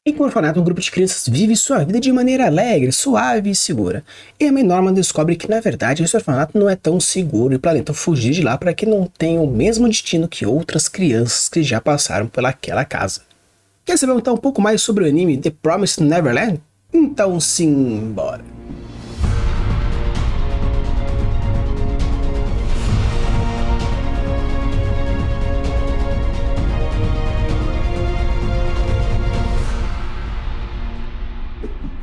Em um orfanato, um grupo de crianças vive sua vida de maneira alegre, suave e segura. E a mãe Norma descobre que, na verdade, esse orfanato não é tão seguro e planeta fugir de lá para que não tenha o mesmo destino que outras crianças que já passaram pelaquela casa. Quer saber então um pouco mais sobre o anime The Promised Neverland? Então simbora!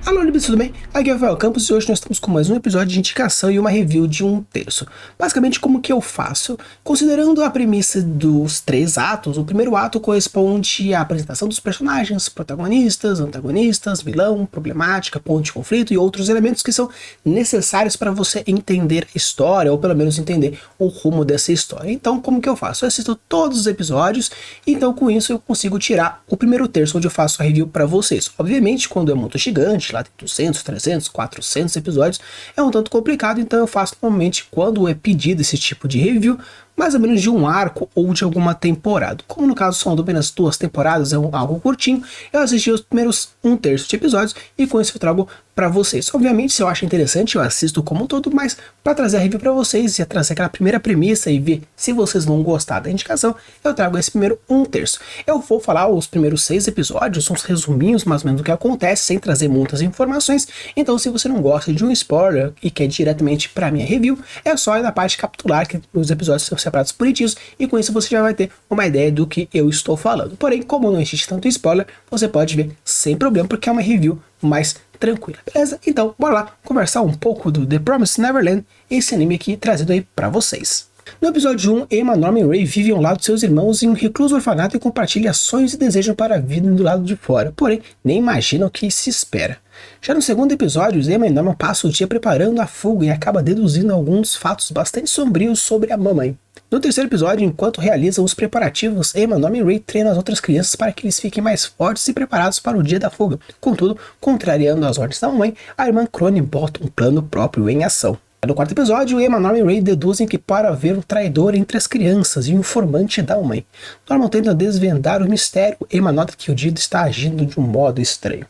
Alô, Libs, tudo bem? Aqui é o Rafael Campos e hoje nós estamos com mais um episódio de indicação e uma review de um terço. Basicamente, como que eu faço? Considerando a premissa dos 3 atos, o primeiro ato corresponde à apresentação dos personagens, protagonistas, antagonistas, vilão, problemática, ponto de conflito e outros elementos que são necessários para você entender a história, ou pelo menos entender o rumo dessa história. Então, como que eu faço? Eu assisto todos os episódios, então com isso eu consigo tirar o primeiro terço onde eu faço a review para vocês. Obviamente, quando é muito gigante, lá tem 200, 300, 400 episódios, é um tanto complicado, então eu faço normalmente quando é pedido esse tipo de review, mais ou menos de um arco ou de alguma temporada. Como no caso são apenas 2 temporadas, é algo curtinho, eu assisti os primeiros 1/3 de episódios e com isso eu trago para vocês. Obviamente, se eu acho interessante, eu assisto como um todo, mas para trazer a review para vocês e trazer aquela primeira premissa e ver se vocês vão gostar da indicação, eu trago esse primeiro 1/3. Eu vou falar os primeiros 6 episódios, uns resuminhos mais ou menos do que acontece, sem trazer muitas informações. Então, se você não gosta de um spoiler e quer diretamente para minha review, é só ir na parte capitular, que os episódios são separados bonitinhos, e com isso você já vai ter uma ideia do que eu estou falando. Porém, como não existe tanto spoiler, você pode ver sem problema, porque é uma review mais tranquila, beleza? Então, bora lá conversar um pouco do The Promised Neverland, esse anime aqui trazido aí pra vocês. No episódio 1, Emma, Norma e Ray vivem ao lado de seus irmãos em um recluso orfanato e compartilham sonhos e desejos para a vida do lado de fora, porém, nem imaginam o que se espera. Já no segundo episódio, Emma e Norma passam o dia preparando a fuga e acabam deduzindo alguns fatos bastante sombrios sobre a mamãe. No terceiro episódio, enquanto realizam os preparativos, Emma, Norma e Ray treinam as outras crianças para que eles fiquem mais fortes e preparados para o dia da fuga. Contudo, contrariando as ordens da mamãe, a irmã Crone bota um plano próprio em ação. No quarto episódio, Emma, Norma e Ray deduzem que para haver um traidor entre as crianças e um informante da mamãe. Norma tenta desvendar o mistério, Emma nota que o Dido está agindo de um modo estranho.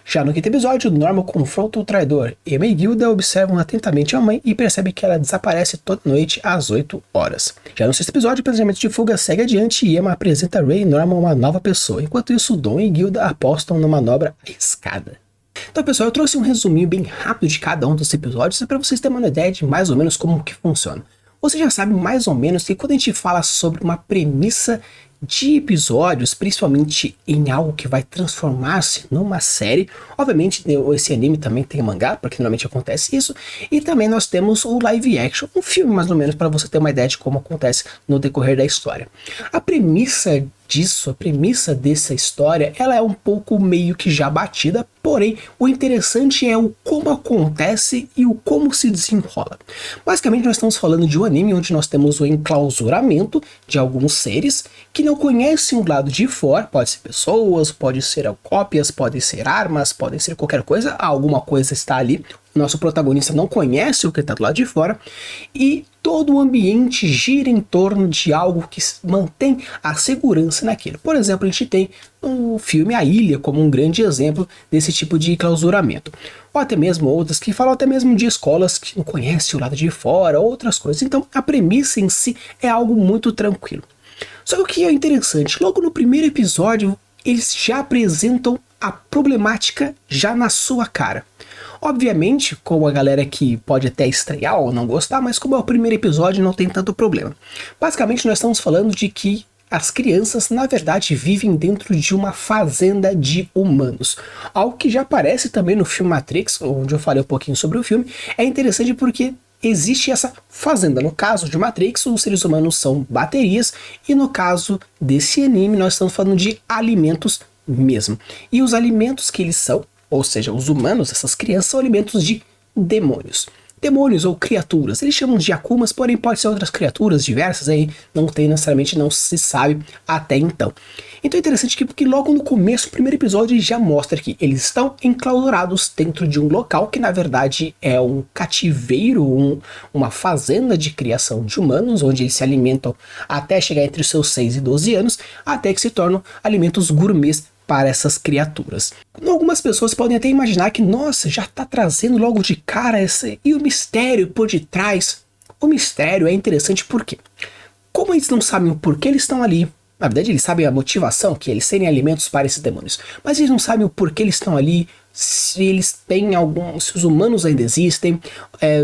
Já no quinto episódio, Norma confronta o traidor. Emma e Gilda observam atentamente a mãe e percebem que ela desaparece toda noite às 8 horas. Já no sexto episódio, o planejamento de fuga segue adiante e Emma apresenta a Ray e Norma uma nova pessoa. Enquanto isso, Dom e Gilda apostam numa manobra arriscada. Então, pessoal, eu trouxe um resuminho bem rápido de cada um dos episódios para vocês terem uma ideia de mais ou menos como que funciona. Você já sabe mais ou menos que quando a gente fala sobre uma premissa de episódios, principalmente em algo que vai transformar-se numa série, obviamente esse anime também tem mangá, porque normalmente acontece isso, e também nós temos o live action, um filme mais ou menos para você ter uma ideia de como acontece no decorrer da história. A premissa dessa história, ela é um pouco meio que já batida, porém o interessante é o como acontece e o como se desenrola. Basicamente nós estamos falando de um anime onde nós temos o enclausuramento de alguns seres que não conhecem o lado de fora, pode ser pessoas, pode ser cópias, pode ser armas, pode ser qualquer coisa, alguma coisa está ali. Nosso protagonista não conhece o que está do lado de fora e todo o ambiente gira em torno de algo que mantém a segurança naquilo. Por exemplo, a gente tem o filme A Ilha como um grande exemplo desse tipo de clausuramento. Ou até mesmo outras que falam até mesmo de escolas que não conhecem o lado de fora, outras coisas. Então a premissa em si é algo muito tranquilo. Só que o que é interessante, logo no primeiro episódio eles já apresentam a problemática já na sua cara. Obviamente, como a galera que pode até estrear ou não gostar, mas como é o primeiro episódio não tem tanto problema. Basicamente nós estamos falando de que as crianças na verdade vivem dentro de uma fazenda de humanos. Algo que já aparece também no filme Matrix, onde eu falei um pouquinho sobre o filme, é interessante porque existe essa fazenda. No caso de Matrix, os seres humanos são baterias e no caso desse anime nós estamos falando de alimentos mesmo. E os alimentos que eles são, ou seja, os humanos, essas crianças, são alimentos de demônios. Demônios ou criaturas, eles chamam de Akumas, porém pode ser outras criaturas diversas, aí não se sabe até então. Então é interessante porque logo no começo, o primeiro episódio já mostra que eles estão enclausurados dentro de um local que na verdade é um cativeiro, uma fazenda de criação de humanos, onde eles se alimentam até chegar entre os seus 6 e 12 anos, até que se tornam alimentos gourmets para essas criaturas. Algumas pessoas podem até imaginar que, nossa, já está trazendo logo de cara e o mistério por detrás. O mistério é interessante porque, como eles não sabem o porquê eles estão ali, na verdade eles sabem a motivação, que eles serem alimentos para esses demônios, mas eles não sabem o porquê eles estão ali, se eles têm se os humanos ainda existem,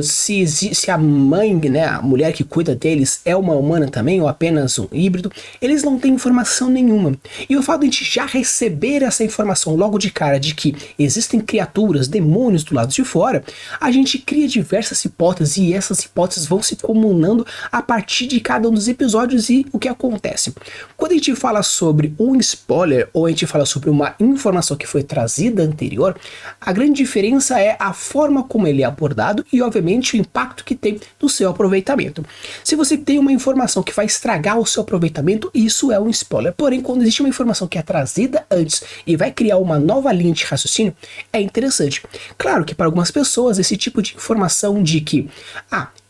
se a mãe, né, a mulher que cuida deles é uma humana também, ou apenas um híbrido. Eles não têm informação nenhuma. E o fato de a gente já receber essa informação logo de cara de que existem criaturas, demônios do lado de fora, a gente cria diversas hipóteses, e essas hipóteses vão se comunando a partir de cada um dos episódios. E o que acontece? Quando a gente fala sobre um spoiler, ou a gente fala sobre uma informação que foi trazida anterior, a grande diferença é a forma como ele é abordado e, obviamente, o impacto que tem no seu aproveitamento. Se você tem uma informação que vai estragar o seu aproveitamento, isso é um spoiler. Porém, quando existe uma informação que é trazida antes e vai criar uma nova linha de raciocínio, é interessante. Claro que para algumas pessoas esse tipo de informação de que,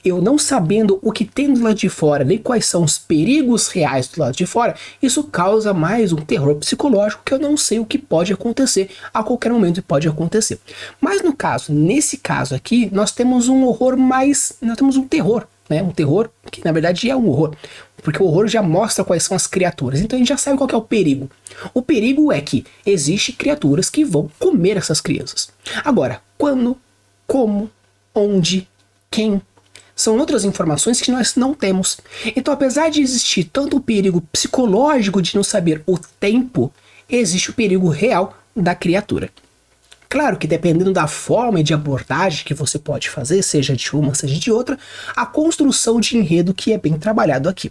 eu não sabendo o que tem do lado de fora, nem quais são os perigos reais do lado de fora, isso causa mais um terror psicológico que eu não sei o que pode acontecer, a qualquer momento pode acontecer. Mas nesse caso aqui, nós temos um horror nós temos um terror, né? Um terror que na verdade é um horror, porque o horror já mostra quais são as criaturas, então a gente já sabe qual que é o perigo. O perigo é que existem criaturas que vão comer essas crianças. Agora, quando, como, onde, quem, são outras informações que nós não temos. Então, apesar de existir tanto o perigo psicológico de não saber o tempo, existe o perigo real da criatura. Claro que dependendo da forma de abordagem que você pode fazer, seja de uma, seja de outra, a construção de enredo que é bem trabalhado aqui.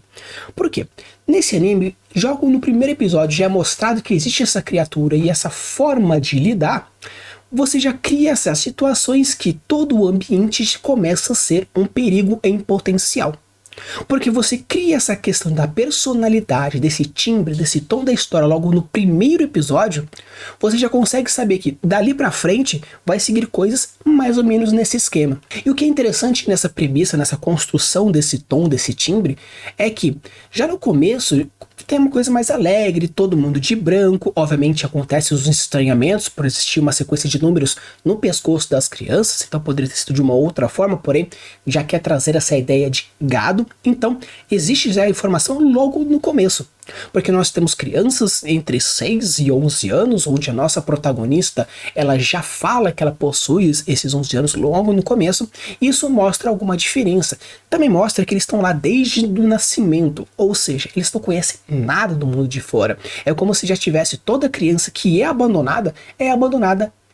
Por quê? Nesse anime, logo no primeiro episódio já é mostrado que existe essa criatura e essa forma de lidar. Você já cria essas situações que todo o ambiente começa a ser um perigo em potencial. Porque você cria essa questão da personalidade, desse timbre, desse tom da história logo no primeiro episódio, você já consegue saber que dali pra frente vai seguir coisas mais ou menos nesse esquema. E o que é interessante nessa premissa, nessa construção desse tom, desse timbre, é que já no começo tem uma coisa mais alegre, todo mundo de branco, obviamente acontecem os estranhamentos por existir uma sequência de números no pescoço das crianças, então poderia ter sido de uma outra forma, porém já quer trazer essa ideia de gado, então existe já a informação logo no começo. Porque nós temos crianças entre 6 e 11 anos, onde a nossa protagonista ela já fala que ela possui esses 11 anos logo no começo, e isso mostra alguma diferença. Também mostra que eles estão lá desde o nascimento, ou seja, eles não conhecem nada do mundo de fora. É como se já tivesse toda criança que é abandonada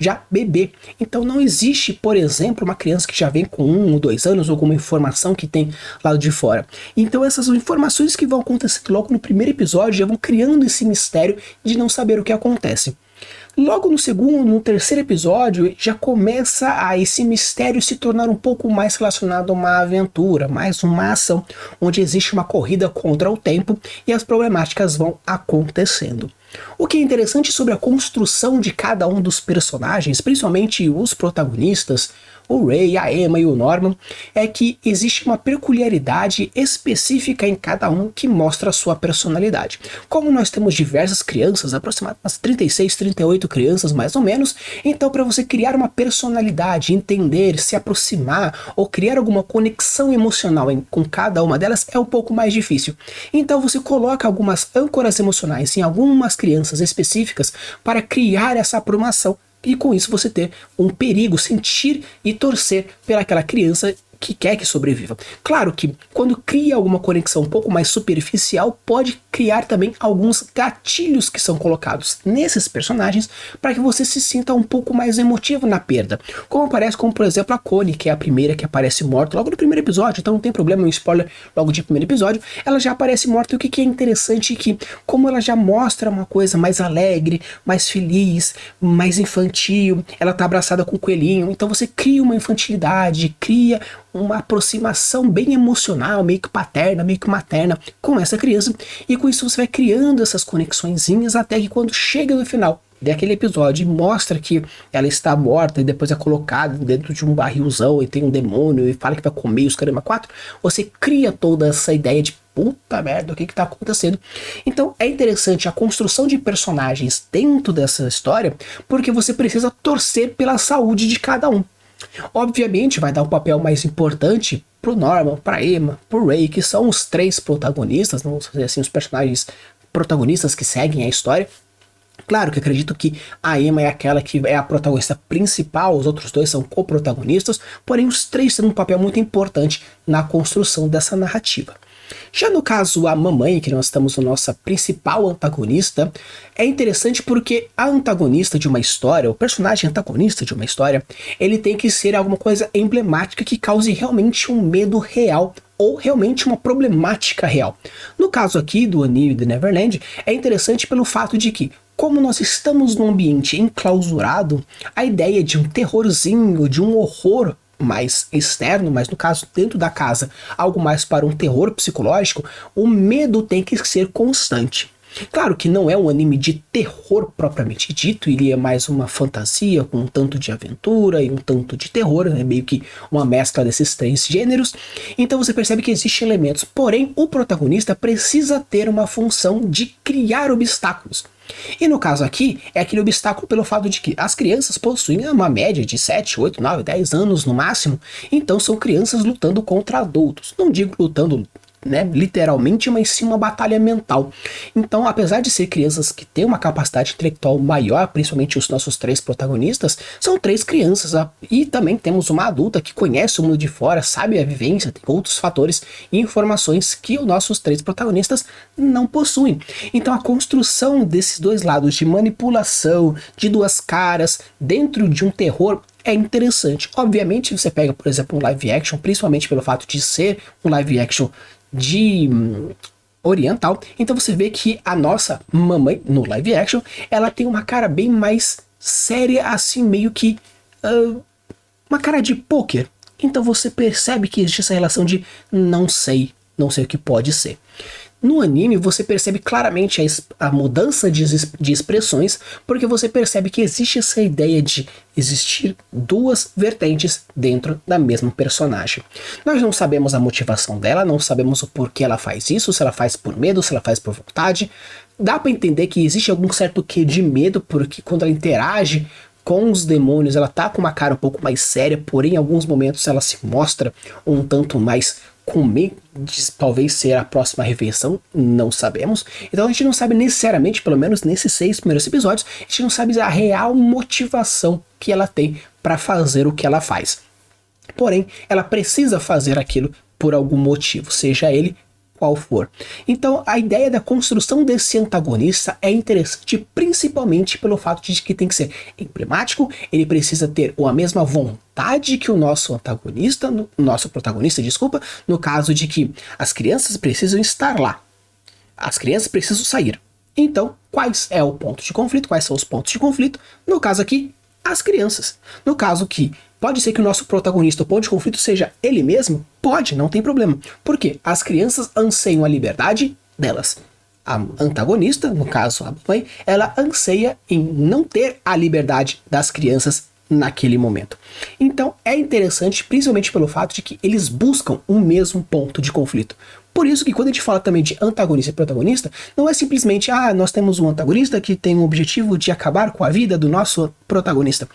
já bebê. Então não existe, por exemplo, uma criança que já vem com 1 ou 2 anos, ou alguma informação que tem lá de fora. Então essas informações que vão acontecer logo no primeiro episódio já vão criando esse mistério de não saber o que acontece. Logo no segundo, no terceiro episódio, já começa a esse mistério se tornar um pouco mais relacionado a uma aventura, mais uma ação, onde existe uma corrida contra o tempo e as problemáticas vão acontecendo. O que é interessante sobre a construção de cada um dos personagens, principalmente os protagonistas, o Ray, a Emma e o Norman, é que existe uma peculiaridade específica em cada um que mostra a sua personalidade. Como nós temos diversas crianças, aproximadamente umas 36, 38 crianças mais ou menos, então para você criar uma personalidade, entender, se aproximar ou criar alguma conexão emocional com cada uma delas é um pouco mais difícil. Então você coloca algumas âncoras emocionais em algumas crianças específicas para criar essa aproximação. E com isso você ter um perigo, sentir e torcer pelaquela criança que quer que sobreviva. Claro que quando cria alguma conexão um pouco mais superficial, pode criar também alguns gatilhos que são colocados nesses personagens para que você se sinta um pouco mais emotivo na perda. Como aparece, como por exemplo a Connie, que é a primeira que aparece morta logo no primeiro episódio, então não tem problema, um spoiler logo de primeiro episódio, ela já aparece morta. E o que é interessante é que, como ela já mostra uma coisa mais alegre, mais feliz, mais infantil, ela tá abraçada com o coelhinho, então você cria uma infantilidade, cria uma aproximação bem emocional, meio que paterna, meio que materna com essa criança, e com isso você vai criando essas conexõezinhas até que quando chega no final daquele episódio e mostra que ela está morta e depois é colocada dentro de um barrilzão e tem um demônio e fala que vai comer os caramba 4, você cria toda essa ideia de puta merda, o que tá acontecendo? Então é interessante a construção de personagens dentro dessa história, porque você precisa torcer pela saúde de cada um. Obviamente vai dar um papel mais importante pro Norman, pra Emma, pro Ray, que são os três protagonistas, não vou dizer assim, os personagens protagonistas que seguem a história. Claro que acredito que a Emma é aquela que é a protagonista principal, os outros dois são co-protagonistas, porém os três têm um papel muito importante na construção dessa narrativa. Já no caso a mamãe, que nós estamos no nossa principal antagonista, é interessante porque a antagonista de uma história, o personagem antagonista de uma história, ele tem que ser alguma coisa emblemática que cause realmente um medo real ou realmente uma problemática real. No caso aqui do anime de Neverland, é interessante pelo fato de que, como nós estamos num ambiente enclausurado, a ideia de um terrorzinho, de um horror mais externo, mas no caso dentro da casa, algo mais para um terror psicológico, o medo tem que ser constante. Claro que não é um anime de terror propriamente dito, ele é mais uma fantasia com um tanto de aventura e um tanto de terror, é meio que uma mescla desses três gêneros. Então você percebe que existem elementos, porém o protagonista precisa ter uma função de criar obstáculos. E no caso aqui, é aquele obstáculo pelo fato de que as crianças possuem uma média de 7, 8, 9, 10 anos no máximo, então são crianças lutando contra adultos. Não digo lutando, né, literalmente, mas sim uma batalha mental. Então, apesar de ser crianças que têm uma capacidade intelectual maior, principalmente os nossos três protagonistas, são três crianças, e também temos uma adulta que conhece o mundo de fora, sabe a vivência, tem outros fatores e informações que os nossos três protagonistas não possuem. Então a construção desses dois lados de manipulação, de duas caras, dentro de um terror, é interessante. Obviamente você pega, por exemplo, um live action, principalmente pelo fato de ser um live action de oriental, então você vê que a nossa mamãe no live action, ela tem uma cara bem mais séria, assim meio que uma cara de poker. Então você percebe que existe essa relação de não sei o que pode ser. No anime você percebe claramente a mudança de expressões, porque você percebe que existe essa ideia de existir duas vertentes dentro da mesma personagem. Nós não sabemos a motivação dela, não sabemos o porquê ela faz isso, se ela faz por medo, se ela faz por vontade. Dá pra entender que existe algum certo quê de medo, porque quando ela interage com os demônios, ela tá com uma cara um pouco mais séria, porém em alguns momentos ela se mostra um tanto mais com medo de talvez ser a próxima refeição, não sabemos. Então a gente não sabe necessariamente, pelo menos nesses 6 primeiros episódios, a gente não sabe a real motivação que ela tem para fazer o que ela faz. Porém, ela precisa fazer aquilo por algum motivo, seja ele qual for. Então a ideia da construção desse antagonista é interessante, principalmente pelo fato de que tem que ser emblemático, ele precisa ter a mesma vontade que o nosso antagonista, nosso protagonista, desculpa, no caso de que as crianças precisam estar lá, as crianças precisam sair. Então, quais é o ponto de conflito? Quais são os pontos de conflito? No caso aqui, as crianças. No caso que pode ser que o nosso protagonista, o ponto de conflito, seja ele mesmo? Pode, não tem problema. Por quê? As crianças anseiam a liberdade delas. A antagonista, no caso a mãe, ela anseia em não ter a liberdade das crianças naquele momento. Então é interessante, principalmente pelo fato de que eles buscam o mesmo ponto de conflito. Por isso que quando a gente fala também de antagonista e protagonista, não é simplesmente, nós temos um antagonista que tem o objetivo de acabar com a vida do nosso protagonista.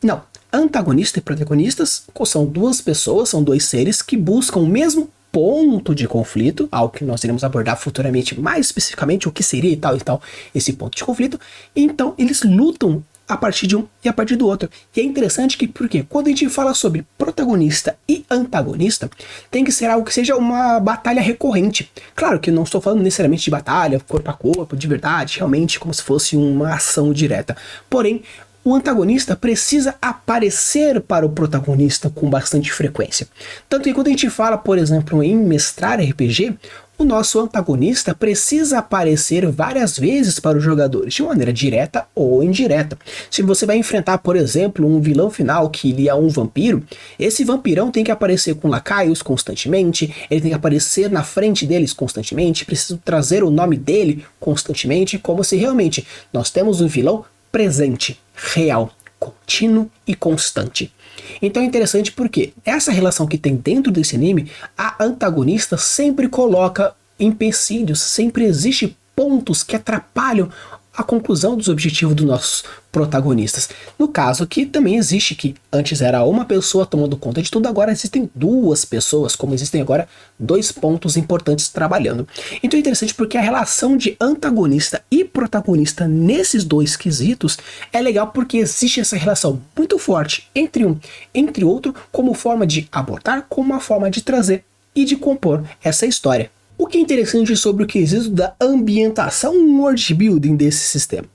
Não. Antagonista e protagonistas são duas pessoas, são dois seres que buscam o mesmo ponto de conflito, algo que nós iremos abordar futuramente mais especificamente, o que seria e tal, esse ponto de conflito. Então eles lutam a partir de um e a partir do outro. E é interessante que, porque quando a gente fala sobre protagonista e antagonista, tem que ser algo que seja uma batalha recorrente. Claro que eu não estou falando necessariamente de batalha, corpo a corpo, de verdade, realmente como se fosse uma ação direta. Porém, o antagonista precisa aparecer para o protagonista com bastante frequência. Tanto que quando a gente fala, por exemplo, em mestrar RPG, o nosso antagonista precisa aparecer várias vezes para os jogadores, de maneira direta ou indireta. Se você vai enfrentar, por exemplo, um vilão final que ele é um vampiro, esse vampirão tem que aparecer com lacaios constantemente, ele tem que aparecer na frente deles constantemente, precisa trazer o nome dele constantemente, como se realmente nós temos um vilão presente, real, contínuo e constante. Então é interessante porque essa relação que tem dentro desse anime, a antagonista sempre coloca empecilhos, sempre existe pontos que atrapalham a conclusão dos objetivos dos nossos protagonistas. No caso aqui também existe que antes era uma pessoa tomando conta de tudo, agora existem duas pessoas, como existem agora dois pontos importantes trabalhando. Então é interessante porque a relação de antagonista e protagonista nesses dois quesitos é legal porque existe essa relação muito forte entre um entre outro, como forma de abordar, como uma forma de trazer e de compor essa história. O que é interessante sobre o quesito da ambientação world building desse sistema?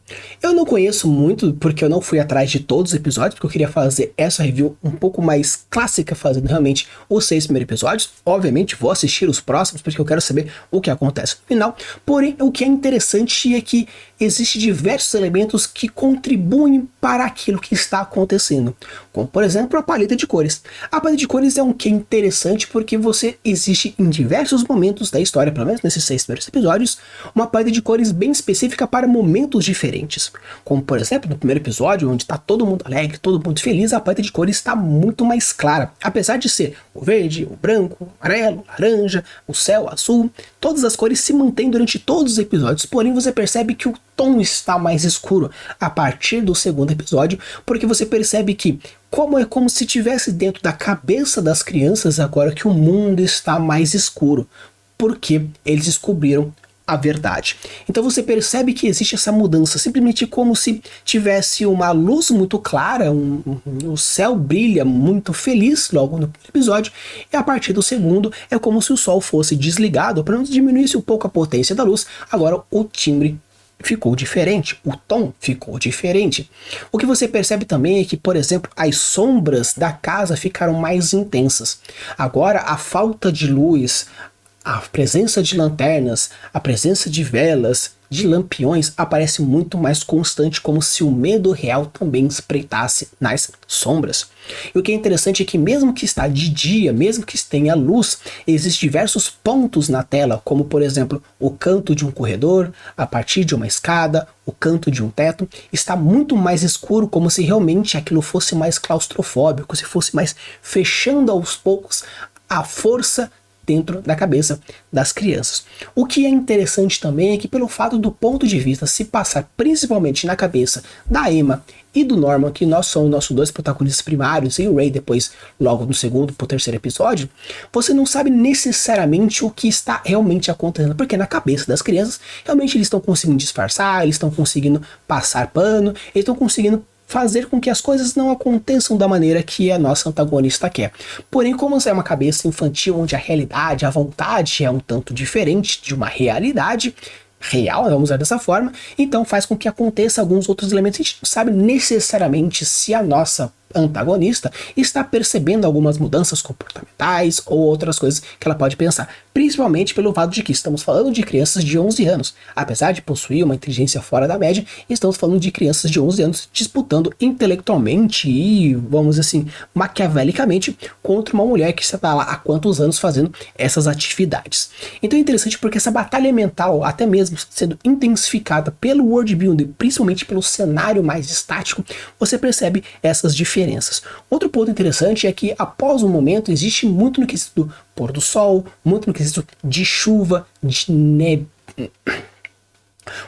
Eu não conheço muito, porque eu não fui atrás de todos os episódios, porque eu queria fazer essa review um pouco mais clássica, fazendo realmente os 6 primeiros episódios. Obviamente vou assistir os próximos, porque eu quero saber o que acontece no final. Porém, o que é interessante é que existem diversos elementos que contribuem para aquilo que está acontecendo. Como, por exemplo, a paleta de cores. A paleta de cores é um que é interessante porque você existe em diversos momentos da história, pelo menos nesses 6 primeiros episódios, uma paleta de cores bem específica para momentos diferentes. Como, por exemplo, no primeiro episódio, onde está todo mundo alegre, todo mundo feliz, a paleta de cores está muito mais clara. Apesar de ser o verde, o branco, o amarelo, o laranja, o céu, o azul, todas as cores se mantêm durante todos os episódios, porém você percebe que o tom está mais escuro a partir do segundo episódio, porque você percebe que é como se estivesse dentro da cabeça das crianças agora que o mundo está mais escuro, porque eles descobriram a verdade. Então você percebe que existe essa mudança, simplesmente como se tivesse uma luz muito clara, o céu brilha muito feliz logo no episódio, e a partir do segundo é como se o sol fosse desligado, para não diminuísse um pouco a potência da luz. Agora o timbre ficou diferente, o tom ficou diferente. O que você percebe também é que, por exemplo, as sombras da casa ficaram mais intensas. Agora a falta de luz, a presença de lanternas, a presença de velas, de lampiões aparece muito mais constante, como se o medo real também espreitasse nas sombras. E o que é interessante é que mesmo que está de dia, mesmo que tenha luz, existem diversos pontos na tela, como por exemplo o canto de um corredor, a partir de uma escada, o canto de um teto, está muito mais escuro, como se realmente aquilo fosse mais claustrofóbico, se fosse mais fechando aos poucos a força dentro da cabeça das crianças. O que é interessante também é que, pelo fato do ponto de vista se passar principalmente na cabeça da Emma e do Norman, que nós somos nossos dois protagonistas primários, e o Ray depois, logo no segundo pro terceiro episódio, você não sabe necessariamente o que está realmente acontecendo, porque na cabeça das crianças, realmente eles estão conseguindo disfarçar, eles estão conseguindo passar pano, eles estão conseguindo fazer com que as coisas não aconteçam da maneira que a nossa antagonista quer. Porém, como é uma cabeça infantil onde a realidade, a vontade é um tanto diferente de uma realidade real, vamos usar dessa forma, então faz com que aconteça alguns outros elementos. A gente não sabe necessariamente se a nossa antagonista está percebendo algumas mudanças comportamentais ou outras coisas que ela pode pensar, principalmente pelo fato de que estamos falando de crianças de 11 anos, apesar de possuir uma inteligência fora da média, estamos falando de crianças de 11 anos disputando intelectualmente e, vamos dizer assim, maquiavelicamente contra uma mulher que está lá há quantos anos fazendo essas atividades. Então é interessante porque essa batalha mental, até mesmo sendo intensificada pelo world building, principalmente pelo cenário mais estático, você percebe essas diferenças. Outro ponto interessante é que após um momento existe muito no quesito do pôr do sol, muito no quesito de chuva, de neve.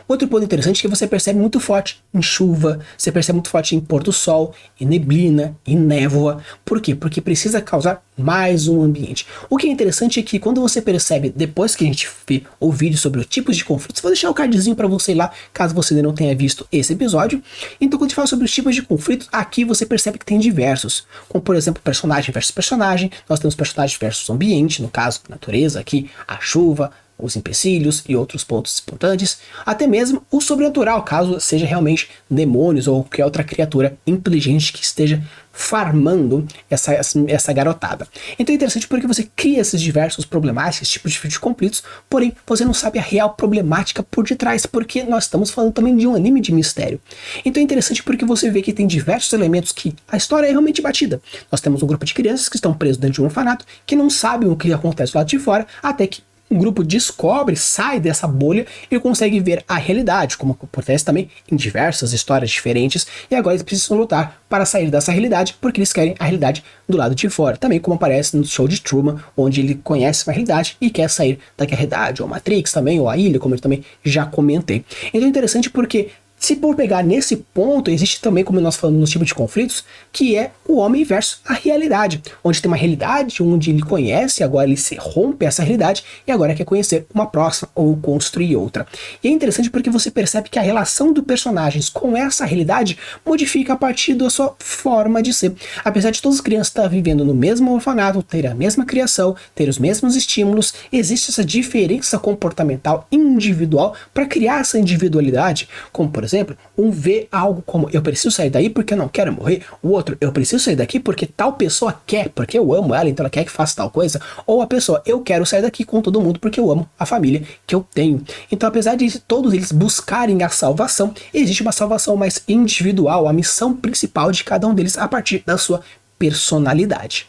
Outro ponto interessante é que você percebe muito forte em chuva, você percebe muito forte em pôr do sol, em neblina, em névoa. Por quê? Porque precisa causar mais um ambiente. O que é interessante é que quando você percebe, depois que a gente vê o vídeo sobre os tipos de conflitos, vou deixar o cardzinho para você ir lá, caso você ainda não tenha visto esse episódio. Então quando a gente fala sobre os tipos de conflitos, aqui você percebe que tem diversos. Como por exemplo, personagem versus personagem, nós temos personagem versus ambiente, no caso, natureza, aqui, a chuva, os empecilhos e outros pontos importantes, até mesmo o sobrenatural, caso seja realmente demônios ou qualquer outra criatura inteligente que esteja farmando essa garotada. Então é interessante porque você cria esses diversos problemáticos, esses tipos de conflitos, porém você não sabe a real problemática por detrás, porque nós estamos falando também de um anime de mistério. Então é interessante porque você vê que tem diversos elementos que a história é realmente batida. Nós temos um grupo de crianças que estão presos dentro de um orfanato, que não sabem o que acontece lá de fora, até que o grupo descobre, sai dessa bolha e consegue ver a realidade, como acontece também em diversas histórias diferentes, e agora eles precisam lutar para sair dessa realidade, porque eles querem a realidade do lado de fora. Também como aparece no show de Truman, onde ele conhece uma realidade e quer sair daquela realidade, ou Matrix também, ou a ilha, como eu também já comentei. Então é interessante porque se por pegar nesse ponto, existe também, como nós falamos nos tipos de conflitos, que é o homem versus a realidade, onde tem uma realidade onde ele conhece, agora ele se rompe essa realidade e agora quer conhecer uma próxima ou construir outra. E é interessante porque você percebe que a relação dos personagens com essa realidade modifica a partir da sua forma de ser. Apesar de todas as crianças estarem vivendo no mesmo orfanato, ter a mesma criação, ter os mesmos estímulos, existe essa diferença comportamental individual para criar essa individualidade, como por exemplo, um vê algo como eu preciso sair daí porque eu não quero morrer, o outro eu preciso sair daqui porque tal pessoa quer, porque eu amo ela, então ela quer que faça tal coisa, ou a pessoa eu quero sair daqui com todo mundo porque eu amo a família que eu tenho. Então apesar de todos eles buscarem a salvação, existe uma salvação mais individual, a missão principal de cada um deles a partir da sua personalidade.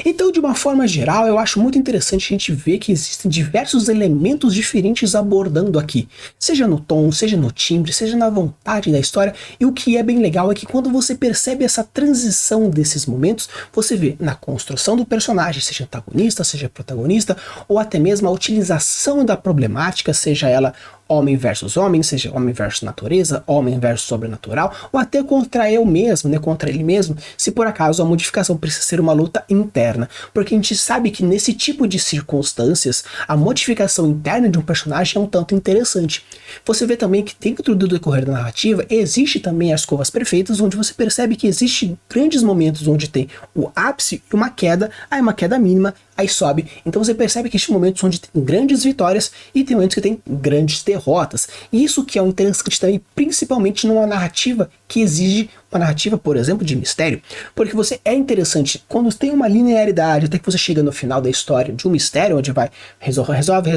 Então, de uma forma geral, eu acho muito interessante a gente ver que existem diversos elementos diferentes abordando aqui, seja no tom, seja no timbre, seja na vontade da história, e o que é bem legal é que quando você percebe essa transição desses momentos, você vê na construção do personagem, seja antagonista, seja protagonista, ou até mesmo a utilização da problemática, seja ela homem versus homem, seja homem versus natureza, homem versus sobrenatural, ou até contra eu mesmo, né, contra ele mesmo, se por acaso a modificação precisa ser uma luta interna, porque a gente sabe que nesse tipo de circunstâncias, a modificação interna de um personagem é um tanto interessante. Você vê também que dentro do decorrer da narrativa, existe também as curvas perfeitas, onde você percebe que existe grandes momentos onde tem o ápice e uma queda, aí uma queda mínima, aí sobe. Então você percebe que existem momentos onde tem grandes vitórias e tem momentos que tem grandes derrotas. E isso que é um interessante também, principalmente numa narrativa que exige uma narrativa, por exemplo, de mistério. Porque você é interessante, quando tem uma linearidade, até que você chega no final da história de um mistério, onde vai resolve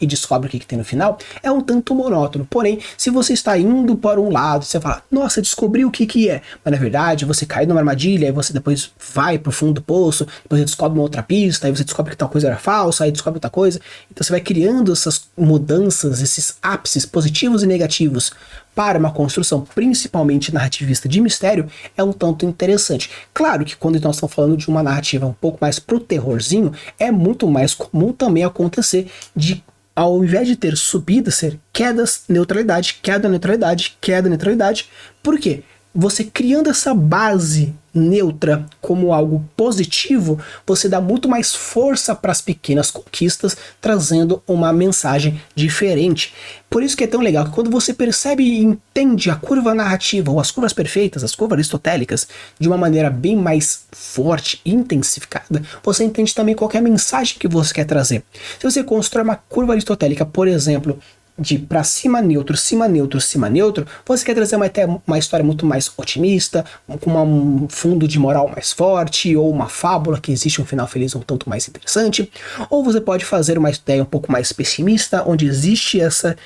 e descobre o que tem no final, é um tanto monótono. Porém, se você está indo para um lado, você fala, nossa, descobri o que é. Mas na verdade, você cai numa armadilha, aí você depois vai pro fundo do poço, depois você descobre uma outra pista, aí você descobre que tal coisa era falsa, aí descobre outra coisa. Então você vai criando essas mudanças, esses ápices positivos e negativos para uma construção principalmente narrativista de mistério, é um tanto interessante. Claro que quando nós estamos falando de uma narrativa um pouco mais pro terrorzinho, é muito mais comum também acontecer de, ao invés de ter subida, ser quedas, neutralidade, queda, neutralidade, queda, neutralidade. Por quê? Você criando essa base neutra como algo positivo, você dá muito mais força para as pequenas conquistas, trazendo uma mensagem diferente. Por isso que é tão legal que quando você percebe e entende a curva narrativa, ou as curvas perfeitas, as curvas aristotélicas, de uma maneira bem mais forte e intensificada, você entende também qual é a mensagem que você quer trazer. Se você constrói uma curva aristotélica, por exemplo, de para cima neutro, cima neutro, cima neutro, você quer trazer uma história muito mais otimista, com um fundo de moral mais forte, ou uma fábula que existe um final feliz um tanto mais interessante, ou você pode fazer uma ideia um pouco mais pessimista, onde existe essa,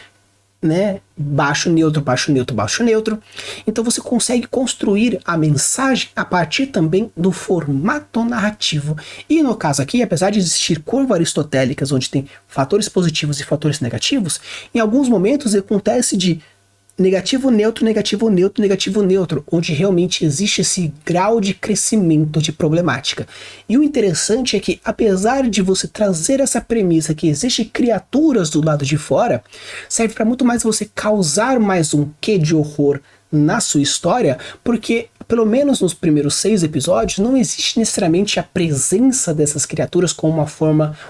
né, baixo neutro, baixo neutro, baixo neutro. Então você consegue construir a mensagem a partir também do formato narrativo. E no caso aqui, apesar de existir curvas aristotélicas onde tem fatores positivos e fatores negativos, em alguns momentos acontece de negativo, neutro, negativo, neutro, negativo, neutro, onde realmente existe esse grau de crescimento de problemática. E o interessante é que, apesar de você trazer essa premissa que existe criaturas do lado de fora, serve para muito mais você causar mais um quê de horror na sua história, porque pelo menos nos primeiros 6 episódios não existe necessariamente a presença dessas criaturas como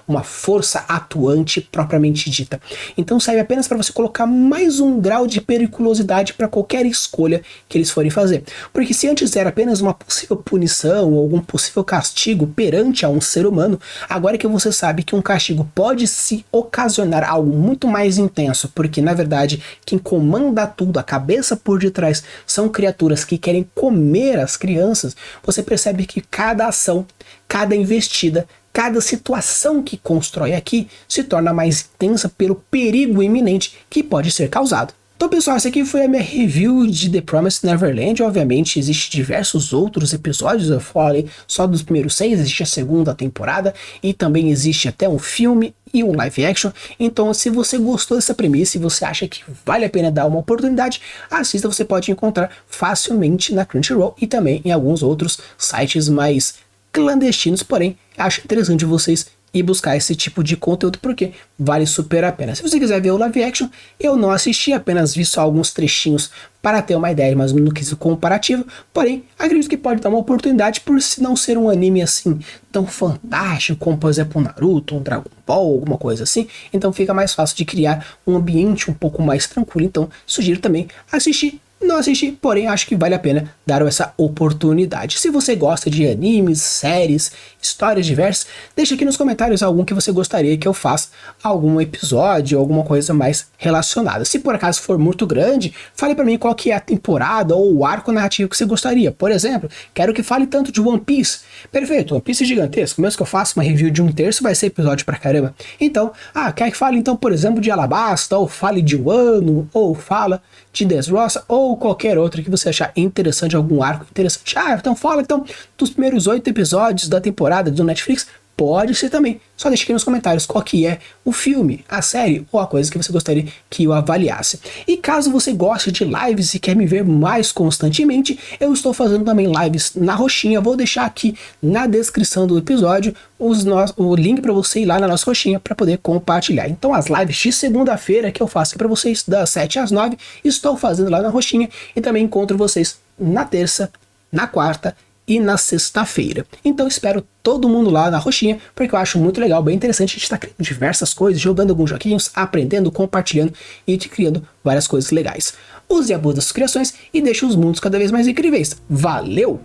uma força atuante propriamente dita. Então serve apenas para você colocar mais um grau de periculosidade para qualquer escolha que eles forem fazer. Porque se antes era apenas uma possível punição ou algum possível castigo perante a um ser humano, agora que você sabe que um castigo pode se ocasionar algo muito mais intenso, porque na verdade quem comanda tudo, a cabeça por detrás, são criaturas que querem comer as crianças, você percebe que cada ação, cada investida, cada situação que constrói aqui se torna mais intensa pelo perigo iminente que pode ser causado Então pessoal, essa aqui foi a minha review de The Promised Neverland. Obviamente existem diversos outros episódios, eu falei só dos primeiros 6, existe a segunda temporada e também existe até um filme e um live action. Então se você gostou dessa premissa e você acha que vale a pena dar uma oportunidade, assista, você pode encontrar facilmente na Crunchyroll e também em alguns outros sites mais clandestinos, porém acho interessante vocês e buscar esse tipo de conteúdo porque vale super a pena. Se você quiser ver o live action, eu não assisti, apenas vi só alguns trechinhos para ter uma ideia mais ou menos no quesito comparativo, porém acredito que pode dar uma oportunidade por se não ser um anime assim tão fantástico como por exemplo um Naruto, um Dragon Ball, alguma coisa assim, então fica mais fácil de criar um ambiente um pouco mais tranquilo, então sugiro também assistir. Não assisti, porém acho que vale a pena dar essa oportunidade. Se você gosta de animes, séries, histórias diversas, deixa aqui nos comentários algum que você gostaria que eu faça algum episódio, alguma coisa mais relacionada. Se por acaso for muito grande, fale pra mim qual que é a temporada ou o arco narrativo que você gostaria. Por exemplo, quero que fale tanto de One Piece. Perfeito, One Piece é gigantesco, mesmo que eu faça uma review de 1/3, vai ser episódio pra caramba. Então, quer que fale então, por exemplo, de Alabasta, ou fale de Wano, ou fala de Dressrosa, ou qualquer outra que você achar interessante, algum arco interessante. Então fala então dos primeiros 8 episódios da temporada do Netflix. Pode ser também. Só deixe aqui nos comentários qual que é o filme, a série ou a coisa que você gostaria que eu avaliasse. E caso você goste de lives e quer me ver mais constantemente, eu estou fazendo também lives na roxinha. Vou deixar aqui na descrição do episódio o link para você ir lá na nossa roxinha para poder compartilhar. Então as lives de segunda-feira que eu faço para vocês das 7 às 9, estou fazendo lá na roxinha e também encontro vocês na terça, na quarta e na sexta-feira. Então espero todo mundo lá na roxinha, porque eu acho muito legal, bem interessante. A gente está criando diversas coisas, jogando alguns joguinhos, aprendendo, compartilhando e criando várias coisas legais. Use e abuse das suas criações e deixe os mundos cada vez mais incríveis. Valeu!